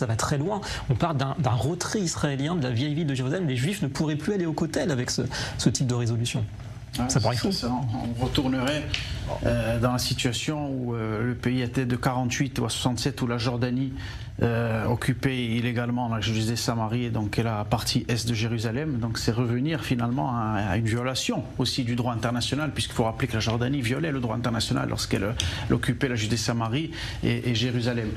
ça va très loin. On parle d'un retrait israélien de la vieille ville de Jérusalem. Les Juifs ne pourraient plus aller au Kotel avec ce type de résolution. Ouais, ça paraît fou. On retournerait dans la situation où le pays était de 48 ou à 67, où la Jordanie occupée illégalement la Judée-Samarie, et donc la partie est de Jérusalem. Donc c'est revenir finalement à une violation aussi du droit international, puisqu'il faut rappeler que la Jordanie violait le droit international lorsqu'elle occupait la Judée-Samarie et Jérusalem.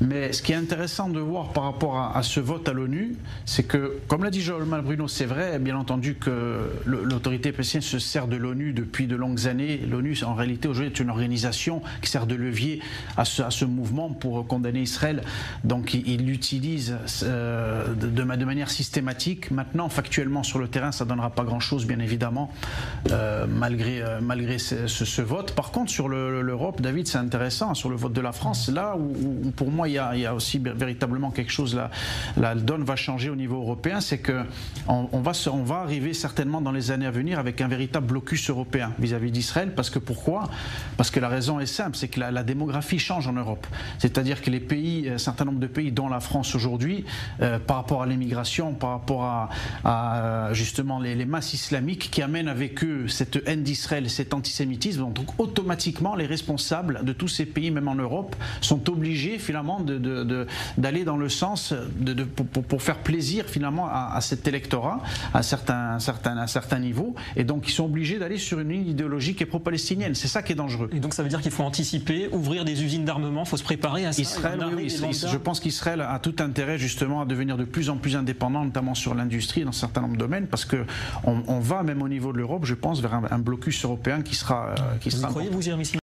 Mais ce qui est intéressant de voir par rapport à ce vote à l'ONU, c'est que, comme l'a dit Joël Malbruno, c'est vrai, bien entendu, que l'autorité palestinienne se sert de l'ONU depuis de longues années. L'ONU, en réalité, aujourd'hui, est une organisation qui sert de levier à ce mouvement pour condamner Israël. Donc, il l'utilise de manière systématique. Maintenant, factuellement, sur le terrain, ça ne donnera pas grand-chose, bien évidemment, malgré ce vote. Par contre, sur l'Europe, David, c'est intéressant. Sur le vote de la France, là où pour moi, il y a aussi véritablement quelque chose, la donne va changer au niveau européen, c'est qu'on va arriver certainement dans les années à venir avec un véritable blocus européen vis-à-vis d'Israël. Parce que pourquoi? Parce que la raison est simple, c'est que la démographie change en Europe. C'est-à-dire que les pays, un certain nombre de pays, dont la France aujourd'hui, par rapport à l'immigration, par rapport à justement les masses islamiques qui amènent avec eux cette haine d'Israël, cet antisémitisme, donc automatiquement les responsables de tous ces pays, même en Europe, sont obligés finalement d'aller dans le sens pour faire plaisir finalement à cet électorat à un certain niveau, et donc ils sont obligés d'aller sur une ligne idéologique et pro-palestinienne. C'est ça qui est dangereux. Et donc ça veut dire qu'il faut anticiper, ouvrir des usines d'armement, il faut se préparer à ça. Israël, je pense qu'Israël a tout intérêt justement à devenir de plus en plus indépendant, notamment sur l'industrie, dans un certain nombre de domaines, parce qu'on va même au niveau de l'Europe, je pense, vers un blocus européen qui sera... Vous croyez, vous, Jérémy